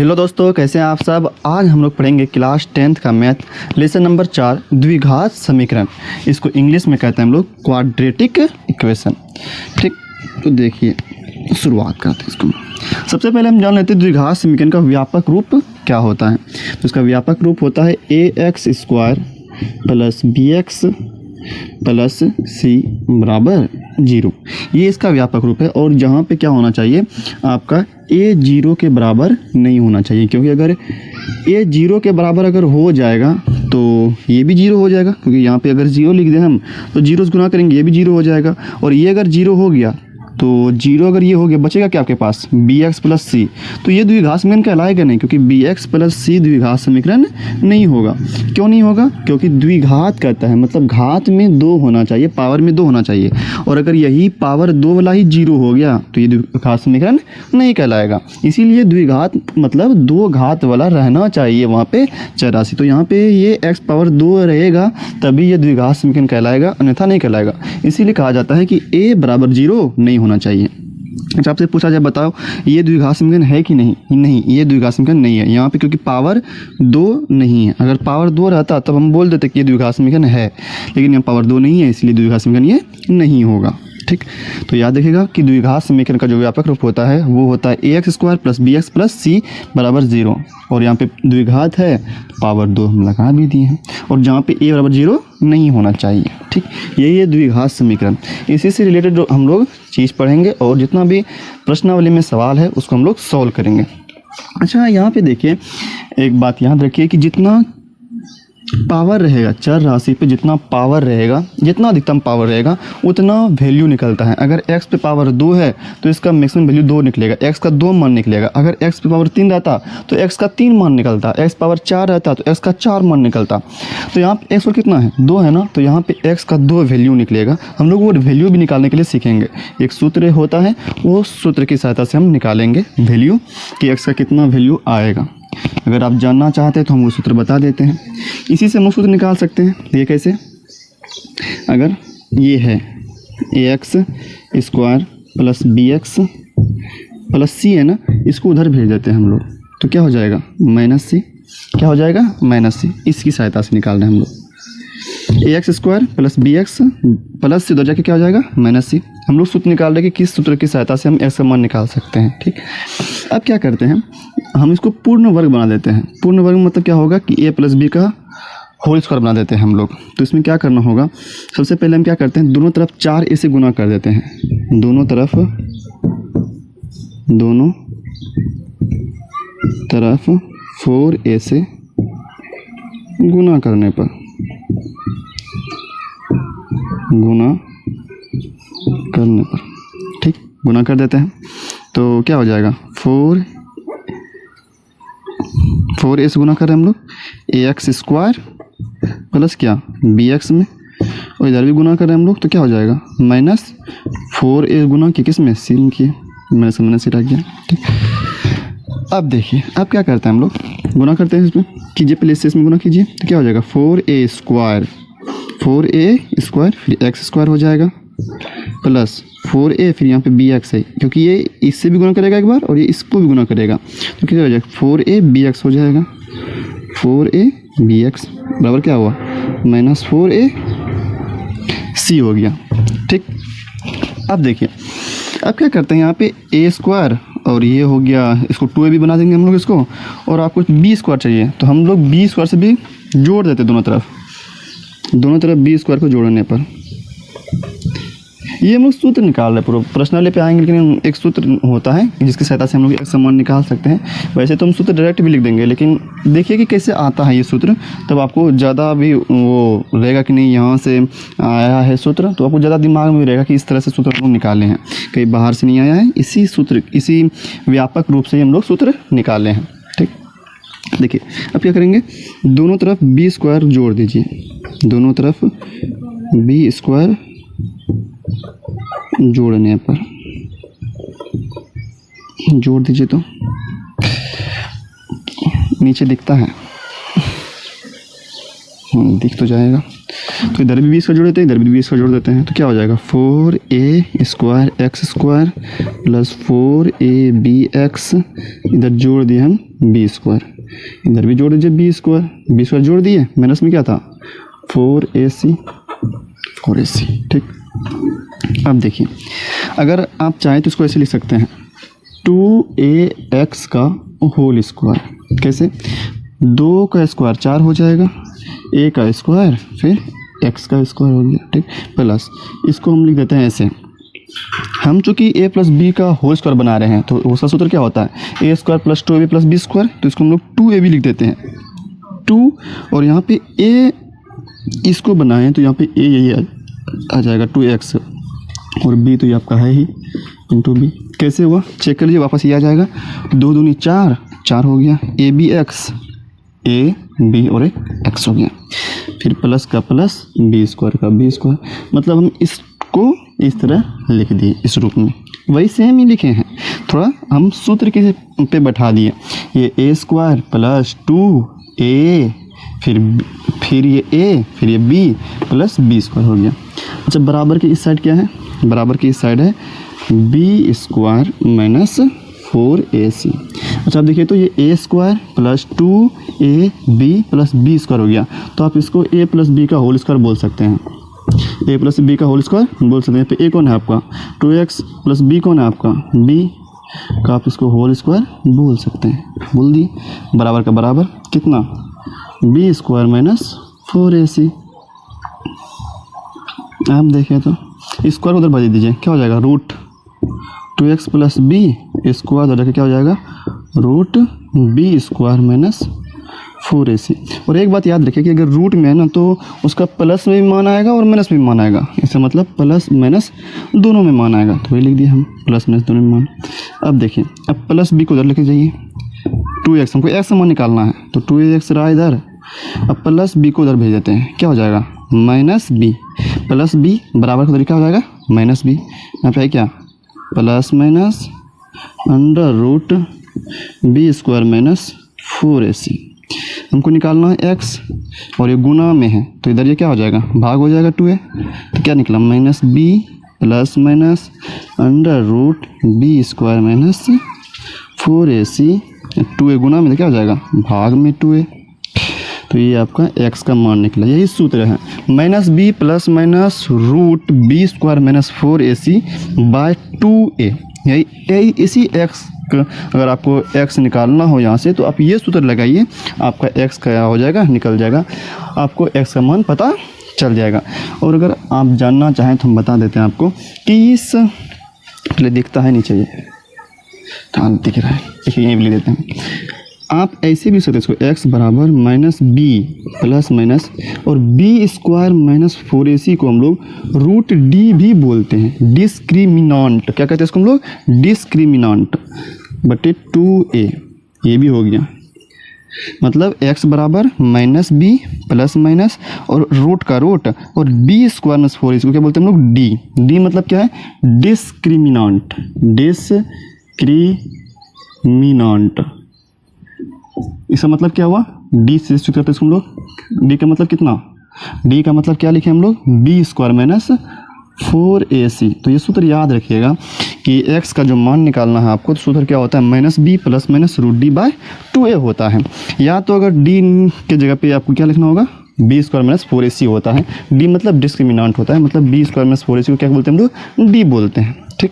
Hello दोस्तों, कैसे हैं आप सब। आज हम लोग पढ़ेंगे क्लास 10th का मैथ लेसन नंबर 4 द्विघात समीकरण। इसको इंग्लिश में कहते हैं हम लोग क्वाड्रेटिक इक्वेशन। ठीक, तो देखिए शुरुआत करते हैं इसको। सबसे पहले हम जान लेते हैं द्विघात समीकरण का व्यापक रूप क्या होता है। तो इसका व्यापक रूप होता है ax² + bx + c बराबर 0। ये इसका व्यापक रूप है। और जहाँ पे क्या होना चाहिए, आपका a 0 के बराबर नहीं होना चाहिए, क्योंकि अगर a 0 के बराबर अगर हो जाएगा तो ये भी 0 हो जाएगा, क्योंकि यहाँ पे अगर 0 लिख दें हम तो 0 से गुना करेंगे, ये भी 0 हो जाएगा। और ये अगर 0 हो गया तो 0 अगर ये हो गया, बचेगा क्या आपके पास bx + c। तो ये द्विघात समीकरण कहलाएगा नहीं, क्योंकि bx + c द्विघात समीकरण नहीं होगा। क्यों नहीं होगा? क्योंकि द्विघात कहता है मतलब घात में 2 होना चाहिए, पावर में 2 होना चाहिए। और अगर यही पावर 2 वाला ही 0 हो गया तो ये द्विघात समीकरण नहीं कहलाएगा। इसीलिए द्विघात मतलब 2 घात वाला रहना चाहिए वहाँ पे चरासी। तो यहाँ पे ये x पावर 2 रहेगा तभी ये द्विघात समीकरण कहलाएगा, अन्यथा नहीं कहलाएगा। इसीलिए कहा जाता है कि a बराबर 0 नहीं होना चाहिए। अच्छा, आपसे पूछा जाए बताओ ये द्विघात समीकरण है कि नहीं? नहीं, ये द्विघात समीकरण नहीं है यहाँ पे, क्योंकि पावर 2 नहीं है। अगर पावर 2 रहता तब हम बोल देते कि ये द्विघात समीकरण है, लेकिन यहाँ पावर 2 नहीं है, इसलिए द्विघात समीकरण ये नहीं होगा। ठीक, तो याद रखिएगा कि द्विघात समीकरण का जो व्यापक रूप होता है वो होता है ax² + bx + c बराबर 0। और यहाँ पे द्विघात है तो पावर 2 हम लगा भी दिए हैं, और जहाँ पे a बराबर 0 नहीं होना चाहिए। ठीक, यही है द्विघात समीकरण। इसी से रिलेटेड जो हम लोग चीज़ पढ़ेंगे और जितना भी प्रश्नावली में सवाल है उसको हम लोग सॉल्व करेंगे। अच्छा, यहाँ पे देखिए एक बात याद रखिए कि जितना पावर रहेगा चर राशि पे, जितना पावर रहेगा, जितना अधिकतम पावर रहेगा उतना वैल्यू निकलता है। अगर x पे पावर 2 है तो इसका मैक्सिमम वैल्यू 2 निकलेगा, x का 2 मान निकलेगा। अगर x पे पावर 3 रहता तो x का 3 मान निकलता, x पावर 4 रहता तो x का 4 मान निकलता। तो यहाँ पे x और कितना है 2 है ना, तो यहाँ पे x का 2 वैल्यू निकलेगा। हम लोग वो वैल्यू भी निकालने के लिए सीखेंगे। एक सूत्र होता है, वो सूत्र की सहायता से हम निकालेंगे वैल्यू कि x का कितना वैल्यू आएगा। अगर आप जानना चाहते हैं तो हम वो सूत्र बता देते हैं। इसी से हम लोग सूत्र निकाल सकते हैं। ये कैसे? अगर ये है ax² + bx + c है ना, इसको उधर भेज देते हैं हम लोग, तो क्या हो जाएगा -c। क्या हो जाएगा? -c। इसकी सहायता से निकाल रहे हैं हम लोग। ax² + bx + c उधर जाके क्या हो जाएगा -c। हम लोग सूत्र निकाल रहे हैं कि किस सूत्र की सहायता से हम x का मान निकाल सकते हैं। ठीक, अब क्या करते हैं, हम इसको पूर्ण वर्ग बना देते हैं। पूर्ण वर्ग मतलब क्या होगा कि a + b का होल स्क्वायर बना देते हैं हम लोग। तो इसमें क्या करना होगा, सबसे पहले हम क्या करते हैं, दोनों तरफ 4a से गुना कर देते हैं। दोनों तरफ 4a से गुना करने पर ठीक, गुना कर देते हैं तो क्या हो जाएगा 4a से गुना कर रहे हैं हम लोग ax² प्लस क्या bx में, और इधर भी गुना कर रहे हैं हम लोग, तो क्या हो जाएगा -4a गुना की किस में c की, मैंने सामने से रख दिया। ठीक, अब देखिए अब क्या करते हैं हम लोग, गुना करते हैं इसमें, कीजिए पहले इसमें गुना कीजिए, तो क्या हो जाएगा 4a² फिर x² हो जाएगा प्लस 4a फिर यहाँ पे bx है, क्योंकि ये इससे भी गुना करेगा एक बार और ये इसको भी गुना करेगा, तो क्या हो जाएगा 4a bx हो जाएगा। 4a bx बराबर क्या हुआ -4a c हो गया। ठीक, अब देखिए अब क्या करते हैं, यहाँ पे a² और ये हो गया, इसको 2a भी बना देंगे हम लोग इसको, और आपको b² चाहिए तो हम लोग b² से भी जोड़ देते दोनों तरफ b² को जोड़ने पर ये हम लोग सूत्र निकाल रहे हैं। पूरा प्रश्नावली पे आएंगे, लेकिन एक सूत्र होता है जिसकी सहायता से हम लोग एक समान निकाल सकते हैं। वैसे तो हम सूत्र डायरेक्ट भी लिख देंगे, लेकिन देखिए कि कैसे आता है ये सूत्र, तब आपको ज़्यादा भी वो रहेगा कि नहीं यहाँ से आया है सूत्र, तो आपको ज़्यादा दिमाग में रहेगा कि इस तरह से सूत्र हम लोग निकाले हैं, कहीं बाहर से नहीं आया है। इसी सूत्र, इसी व्यापक रूप से हम लोग सूत्र निकाले हैं। ठीक, देखिए अब क्या करेंगे, दोनों तरफ b² जोड़ दीजिए, दोनों तरफ b² जोड़ने पर जोड़ दीजिए तो नीचे दिखता है, दिख तो जाएगा। तो इधर भी बी स्क्वायर जोड़ देते हैं, इधर भी बी स्क्वायर जोड़ देते हैं, तो क्या हो जाएगा 4a square x square plus 4ab x, इधर जोड़ दिए हम बी स्क्वायर, इधर भी जोड़ दीजिए बी स्क्वायर जोड़ दिए, माइनस में क्या था 4ac। ठीक, अब देखिए अगर आप चाहें तो इसको ऐसे लिख सकते हैं 2ax का होल स्क्वायर। कैसे? 2 का स्क्वायर 4 हो जाएगा, a का स्क्वायर फिर x का स्क्वायर हो गया। ठीक, प्लस इसको हम लिख देते हैं ऐसे, हम चूँकि a प्लस बी का होल स्क्वायर बना रहे हैं तो उसका सूत्र क्या होता है a square plus 2ab plus B square, तो इसको हम लोग 2ab लिख देते हैं 2, और यहाँ पे a इसको बनाएं तो यहाँ पे a यही आ जाएगा 2x, और b तो ये आपका है ही इंटू बी। कैसे हुआ चेक कर लीजिए, वापस ये आ जाएगा 2 दूनी 4, 4 हो गया ab(x), a b और एक x हो गया, फिर प्लस का प्लस बी स्क्वायर का बी स्क्वायर, मतलब हम इसको इस तरह लिख दिए इस रूप में। वही सेम ही लिखे हैं, थोड़ा हम सूत्र के पे बैठा दिए, ये a स्क्वायर प्लस 2a फिर ये a फिर ये b प्लस बी स्क्वायर हो गया। अच्छा, बराबर की इस साइड क्या है? बराबर की इस साइड है बी स्क्वायर माइनस 4ac। अच्छा, आप देखिए तो ये a square plus 2ab plus B square हो गया, तो आप इसको a प्लस बी का होल स्क्वायर बोल सकते हैं, a प्लस बी का होल स्क्वायर बोल सकते हैं। पे a कौन है आपका 2x प्लस b कौन है आपका b का, आप इसको होल स्क्वायर बोल सकते हैं, बोल दिए। बराबर का बराबर कितना बी स्क्वायर माइनस 4ac। आप देखें तो स्क्वायर उधर बजा दीजिए, क्या हो जाएगा root 2x plus B square उधर जाके क्या हो जाएगा root B square minus 4ac। और एक बात याद रखिए कि अगर रूट में है ना तो उसका प्लस में भी मान आएगा और माइनस में भी मान आएगा, इसका मतलब प्लस माइनस दोनों में मान आएगा, तो वही लिख दिया हम प्लस माइनस दोनों में मान। अब देखिए, अब प्लस बी को उधर लेके जाइए, 2x हमको x का मान निकालना है तो 2x रहा इधर, अब प्लस बी को उधर भेज देते हैं, क्या हो जाएगा माइनस बी प्लस बी बराबर का तरीका हो जाएगा माइनस बी। यहाँ पे है क्या plus minus under root B square minus 4ac। हमको निकालना है x और ये गुना में है तो इधर ये क्या हो जाएगा भाग हो जाएगा 2a, तो क्या निकला minus B plus minus under root B square minus 4ac। 2a गुना में तो क्या हो जाएगा भाग में 2a, तो ये आपका x का मान निकला। यही सूत्र है minus B plus minus root B square minus 4ac by 2a। यही इसी x का अगर आपको x निकालना हो यहाँ से तो आप ये सूत्र लगाइए, आपका x क्या हो जाएगा निकल जाएगा, आपको x का मान पता चल जाएगा। और अगर आप जानना चाहें तो हम बता देते हैं आपको कि इस पहले दिखता है नीचे, ये कहाँ दिख रहा है, देखिए यहीं लिख देते हैं। आप ऐसे भी सकते हैं इसको x बराबर माइनस बी प्लस माइनस और बी स्क्वायर माइनस 4ac को हम लोग रूट डी भी बोलते हैं, डिस्क्रिमिनांट। क्या कहते हैं इसको हम लोग डिस्क्रिमिनांट बटे 2a, ये भी हो गया। मतलब x बराबर माइनस बी प्लस माइनस और रूट का रूट और बी स्क्वायर माइनस 4ac को क्या बोलते हैं हम लोग डी। डी मतलब क्या है डिस्क्रिमिनांट, डिस्क्रिमिनांट। इसका मतलब क्या हुआ डी से करते हैं इसको हम लोग, डी का मतलब कितना, डी का मतलब क्या लिखे हम लोग बी स्क्वायर माइनस 4ac। तो ये सूत्र याद रखिएगा कि x का जो मान निकालना है आपको, तो सूत्र क्या होता है minus B plus minus root D by 2a होता है। या तो अगर डी के जगह पे आपको क्या लिखना होगा बी स्क्वायर माइनस 4ac होता है, डी मतलब डिस्क्रिमिनांट होता है, मतलब बी स्क्वायर माइनस 4ac को क्या बोलते हैं हम लोग डी बोलते हैं। ठीक,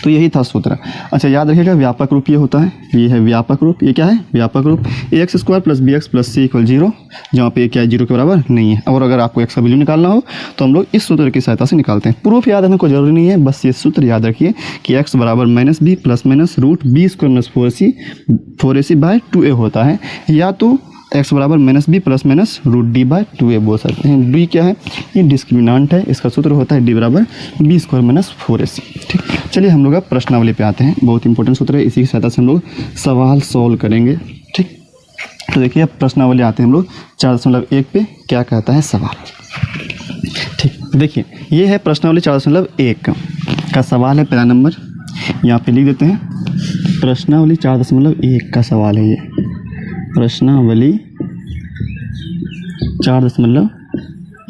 तो यही था सूत्र। अच्छा, याद रखिएगा व्यापक रूप ये होता है, ये है व्यापक रूप। ये क्या है व्यापक रूप, x square plus b x plus c equal 0, जहाँ पे क्या है 0 के बराबर नहीं है। और अगर आपको एक्स का वैल्यू निकालना हो तो हम लोग इस सूत्र की सहायता से निकालते हैं। प्रूफ याद रखने को जरूरी नहीं है, बस ये सूत्र याद रखिए कि एक्स बराबर minus B plus minus root B square minus 4ac by 2a होता है, या तो एक्स बराबर minus B plus minus root D by 2a बोल सकते हैं। डी क्या है ये डिस्क्रिमिनांट है, इसका सूत्र होता है डी बराबर बी स्क्वायर माइनस 4ac। ठीक, चलिए हम लोग अब प्रश्नावली पे आते हैं। बहुत इंपॉर्टेंट सूत्र है, इसी की सहायता से हम लोग सवाल सॉल्व करेंगे। ठीक, तो देखिए अब प्रश्नावली आते हैं हम लोग 4.1 पे क्या कहता है सवाल। ठीक, देखिए ये है प्रश्नावली 4.1 का सवाल है। पहला नंबर यहाँ पे लिख देते हैं, प्रश्नावली 4.1 का सवाल है ये। प्रश्नावली 4.1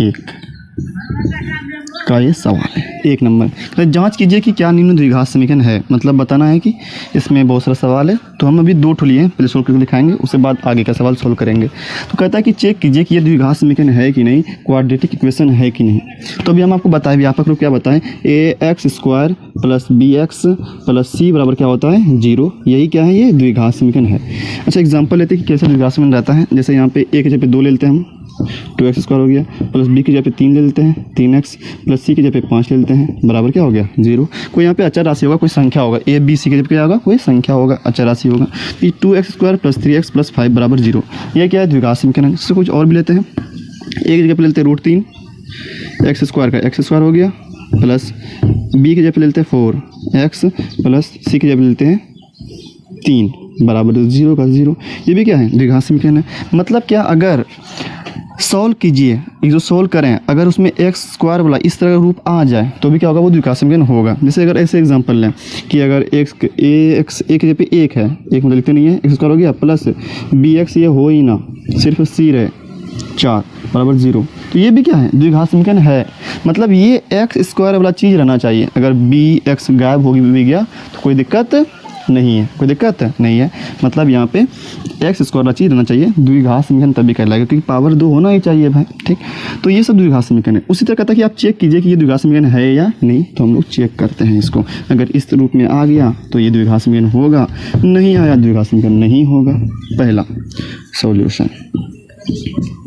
1 का ये सवाल है। 1 नंबर तो जांच कीजिए कि क्या निम्न द्विघात समीकरण है, मतलब बताना है कि इसमें बहुत सारा सवाल है। तो हम अभी 2 ठो लिए हैं, पहले सोल्व करके दिखाएंगे, उसके बाद आगे का सवाल सोल्व करेंगे। तो कहता है कि चेक कीजिए कि ये द्विघात समीकरण है कि नहीं, क्वाड्रेटिक इक्वेशन है कि नहीं। तो अभी हम आपको बताएं, व्यापक रूप क्या बताएं, ax² plus bx plus c बराबर क्या होता है 0। यही क्या है, ये द्विघात समीकरण है। अच्छा एग्जाम्पल लेते हैं कि कैसे द्विघात समीकरण रहता है। जैसे यहाँ पे a की जगह पे 2 ले लेते हैं हम, 2x² हो गया, प्लस b की जगह पे 3 ले लेते हैं 3x, प्लस c की जगह पे 5 ले लेते हैं, बराबर क्या हो गया 0। कोई यहाँ पे अचर राशि होगा, कोई संख्या होगा, a b c की जगह पे क्या होगा, कोई संख्या होगा, अचर राशि होगा। तो 2x² प्लस 3x प्लस 5 बराबर 0। यह क्या है, द्विघात समीकरण। इससे कुछ और भी लेते हैं, a की जगह पे लेते हैं √3, x² का x² हो गया, प्लस b की जगह पे लेते हैं 4x प्लस c की जगह पे लेते हैं 3 बराबर 0 का 0। ये भी क्या है, द्विघात समीकरण है। मतलब क्या, अगर सॉल्व कीजिए, ये जो सॉल्व करें, अगर उसमें x² वाला इस तरह का रूप आ जाए तो भी क्या होगा, वो द्विघात समीकरण होगा। जैसे अगर ऐसे एग्जांपल लें कि अगर x a की जगह पे 1 है, 1 मतलब लिखते नहीं है, x² हो गया, प्लस bx ये हो ही ना, सिर्फ c रहे 4 बराबर 0। तो ये भी क्या है, द्विघात समीकरण है। मतलब ये x² वाला चीज़ रहना चाहिए। अगर bx गायब होगी भी गया तो कोई दिक्कत नहीं है, कोई दिक्कत नहीं है। मतलब यहाँ पे x² वाला चीज़ रहना चाहिए, द्विघात समीकरण तभी कहलाएगा, क्योंकि पावर 2 होना ही चाहिए भाई, ठीक। तो ये सब द्विघात समीकरण है। उसी तरह कहता है कि आप चेक कीजिए कि ये द्विघात समीकरण है या नहीं। तो हम लोग चेक करते हैं इसको, अगर इस रूप में आ गया तो ये द्विघात समीकरण होगा, नहीं आया द्विघात समीकरण नहीं होगा। पहला सॉल्यूशन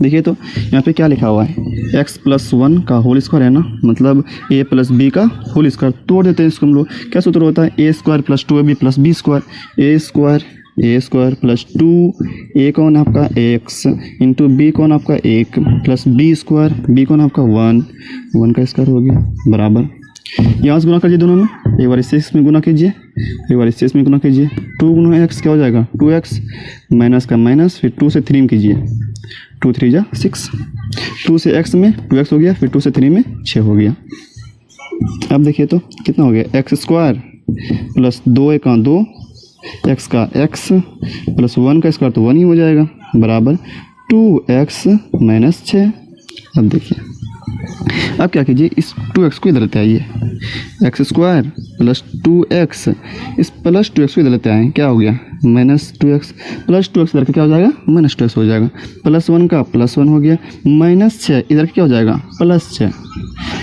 देखिए, तो यहाँ पे क्या लिखा हुआ है, x + 1 का होल स्क्वायर है ना, मतलब a + b का होल स्क्वायर। तोड़ देते हैं इसको हम लोग। क्या सूत्र होता है, a² + 2ab + b², a² plus 2, a कौन आपका x इंटू b कौन आपका 1 प्लस b², b कौन आपका 1 का स्क्वायर हो गया, बराबर यहाँ से गुना कीजिए दोनों में, एक बार इससे इसमें गुना कीजिए, एक बार इससे इसमें गुना कीजिए। 2 गुना x क्या हो जाएगा 2x, माइनस का माइनस, फिर 2 से 3 में कीजिए, 2 3 जा 6, 2 से x में 2x हो गया, फिर 2 से 3 में 6 हो गया। अब देखिए तो कितना हो गया, x² प्लस 2 का 2, x का x प्लस 1 का स्क्वायर तो 1 ही हो जाएगा, बराबर 2x माइनस 6। अब देखिए, अब क्या कीजिए, इस 2x को इधर लेते आइए, x² प्लस 2x, इस प्लस 2x को इधर लेते आए, क्या हो गया -2x, प्लस 2x इधर का क्या हो जाएगा -2x हो जाएगा, प्लस 1 का प्लस 1 हो गया, -6 इधर क्या हो जाएगा +6,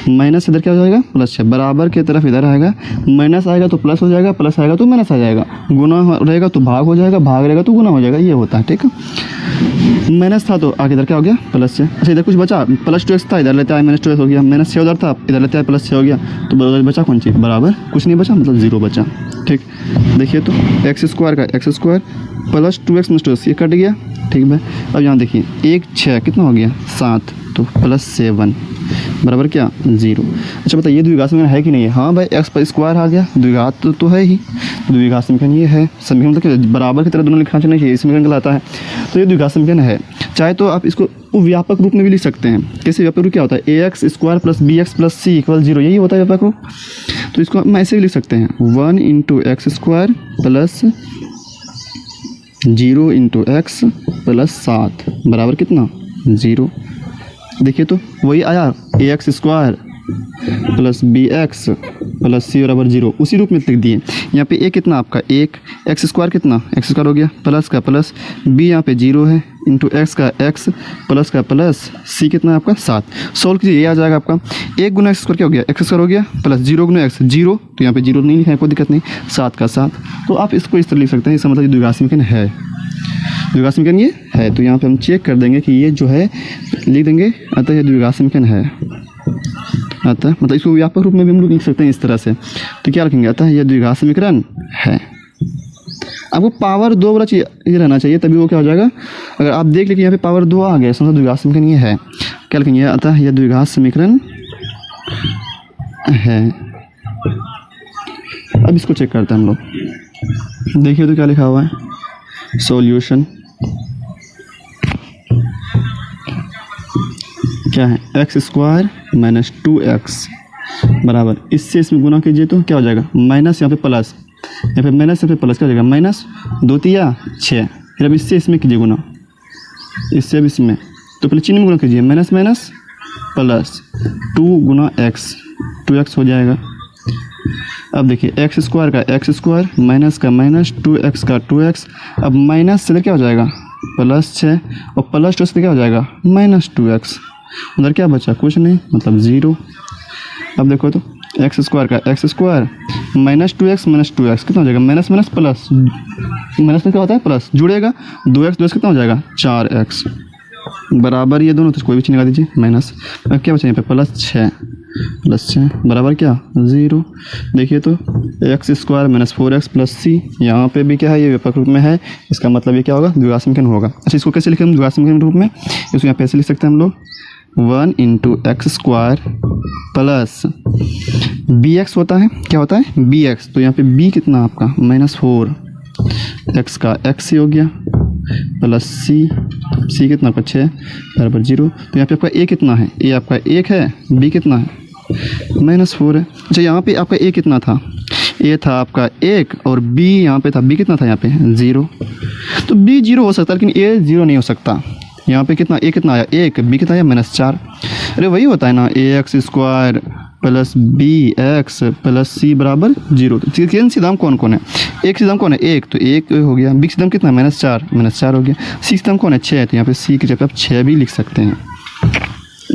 माइनस इधर क्या हो जाएगा +6, बराबर की तरफ इधर आएगा, माइनस आएगा तो प्लस हो जाएगा, प्लस आएगा तो माइनस आ जाएगा, गुना रहेगा तो भाग हो जाएगा, भाग रहेगा तो गुना हो जाएगा, ये होता है, ठीक है। माइनस था तो आगे इधर क्या हो गया +6। अच्छा इधर कुछ बचा, प्लस 2x था, इधर लेते आए -2x हो गया, -6 उधर था, इधर लेते आए +6 हो गया, तो बचा कौन चीज़, बराबर कुछ नहीं बचा, मतलब 0 बचा, ठीक। देखिए तो x² का x² प्लस 2x - 2x ये कट गया, ठीक है। अब यहाँ देखिए 1 6 कितना हो गया 7, तो +7 बराबर क्या 0। अच्छा बताइए ये द्विघात समीकरण है कि नहीं है, हाँ भाई x पर स्क्वायर आ गया, द्विघात तो है ही, द्विघात समीकरण ये है। समीकरण मतलब बराबर की तरह दोनों लिखना चाहिए, समीकरण कहलाता है, तो ये द्विघात समीकरण है। चाहे तो आप इसको व्यापक रूप में भी लिख सकते हैं। कैसे व्यापक रूप क्या होता है, ax² plus bx plus c = 0, यही होता है व्यापक रूप। तो इसको हम ऐसे भी लिख सकते हैं, 1 × x² प्लस 0 × x प्लस 7 बराबर कितना 0। देखिए तो वही आया, ax² plus bx plus c बराबर 0, उसी रूप में लिख दिए। यहाँ पे a कितना आपका 1, x² कितना x² हो गया, प्लस का प्लस, b यहाँ पे 0 है, इंटू x का x प्लस का प्लस, c कितना है आपका 7। सोल्व कीजिए, ये आ जाएगा आपका 1 × x² क्या हो गया x² हो गया, प्लस 0 × x 0, तो यहाँ पे 0 नहीं लिखा है, कोई दिक्कत नहीं, 7 का 7। तो आप इसको इस तरह लिख सकते हैं, इसका मतलब द्विघात समीकरण है, द्विघात समीकरण ये है। तो यहाँ पे हम चेक कर देंगे कि ये जो है लिख देंगे, अतः ये द्विघात समीकरण है, अतः मतलब इसको व्यापक रूप में भी हम लोग लिख सकते हैं इस तरह से। तो क्या लिखेंगे, अतः यह द्विघात समीकरण है। आपको पावर 2 वाला चीज ये रहना चाहिए, तभी वो क्या हो जाएगा। अगर आप देख लीजिए यहाँ पे पावर 2 आ गया, समझो द्विघात समीकरण ये है। क्या लिखेंगे, अतः यह द्विघात समीकरण है। अब इसको चेक करते हैं हम लोग, देखिए तो क्या लिखा हुआ है, सॉल्यूशन क्या है, x² माइनस 2x बराबर, इससे इसमें गुना कीजिए तो क्या हो जाएगा, माइनस यहाँ पे प्लस, यहाँ पे माइनस, यहाँ पे प्लस, क्या हो जाएगा -2 × 6। फिर अब इससे इसमें कीजिए गुना, इससे अब इसमें, तो पहले चिन्ह में गुना कीजिए, माइनस माइनस प्लस 2 गुना एक्स, 2x हो जाएगा। अब देखिए एक्स स्क्वायर का एक्स स्क्वायर, माइनस का माइनस, 2x का 2x। अब माइनस से क्या हो जाएगा प्लस 6, और प्लस 2 से क्या हो जाएगा माइनस 2x। उधर क्या बचा, कुछ नहीं, मतलब 0। अब देखो तो एक्स स्क्वायर का x square minus 2x minus 2x कितना हो जाएगा, माइनस माइनस प्लस, माइनस में क्या होता है प्लस, जुड़ेगा 2x 2x कितना हो जाएगा 4x बराबर ये दोनों, तो कोई भी चीज़ लगा दीजिए माइनस। अब क्या बचा यहाँ पे प्लस 6 बराबर क्या 0। देखिए तो x square minus 4x plus c, यहाँ पे भी क्या है, ये व्यापक रूप में है, इसका मतलब ये क्या होगा द्विघात समीकरण होगा। अच्छा इसको कैसे लिखें हम द्विघात समीकरण रूप में, इसको यहाँ पे ऐसे लिख सकते हैं हम लोग 1 into x square plus bx होता है, क्या होता है bx, तो यहाँ पे b कितना आपका -4, x का x हो गया प्लस c कितना आपका 6 बराबर 0। तो यहाँ पे आपका a कितना है, a आपका 1 है, b कितना है -4 है। अच्छा यहाँ पे आपका a कितना था, a था आपका 1 और b यहाँ पे था, b कितना था यहाँ पे 0। तो b 0 हो सकता है लेकिन a 0 नहीं हो सकता। यहाँ पे कितना a कितना आया 1, b कितना आया -4। अरे वही होता है ना, ax square plus bx plus c बराबर 0। तो तीन सिद्धांत कौन कौन है, एक सिद्धांत कौन है 1, तो 1 हो गया, b सिद्धांत कितना -4 हो गया, c सिद्धांत कौन है 6, तो यहाँ पे c की जगह आप 6 भी लिख सकते हैं,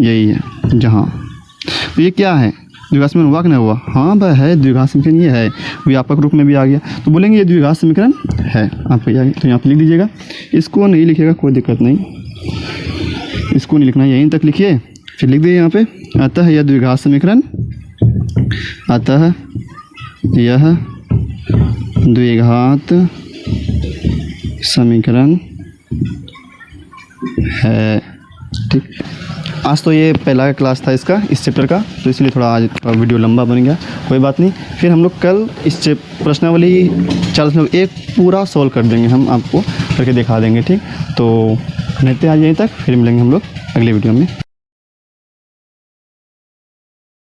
यही है जहाँ। तो ये क्या है द्विघात समीकरण, हुआ कि नहीं हुआ, हाँ भाई है द्विघात समीकरण, ये है व्यापक रूप में भी आ गया, तो बोलेंगे ये द्विघात समीकरण है आपको ये आ गया। तो यहाँ पे लिख दीजिएगा, इसको नहीं लिखिएगा कोई दिक्कत नहीं, इसको नहीं लिखना, यहीं तक लिखिए फिर लिख दीजिए यहाँ पे, अतः यह द्विघात समीकरण, अतः यह द्विघात समीकरण है। ठीक, आज तो ये पहला क्लास था इसका, इस चैप्टर का, तो इसलिए थोड़ा आज वीडियो लंबा बन गया, कोई बात नहीं। फिर हम लोग कल इस प्रश्नावली 4.1 पूरा सॉल्व कर देंगे, हम आपको करके दिखा देंगे। ठीक, तो रहते आज यहीं तक, फिर मिलेंगे हम लोग अगले वीडियो में।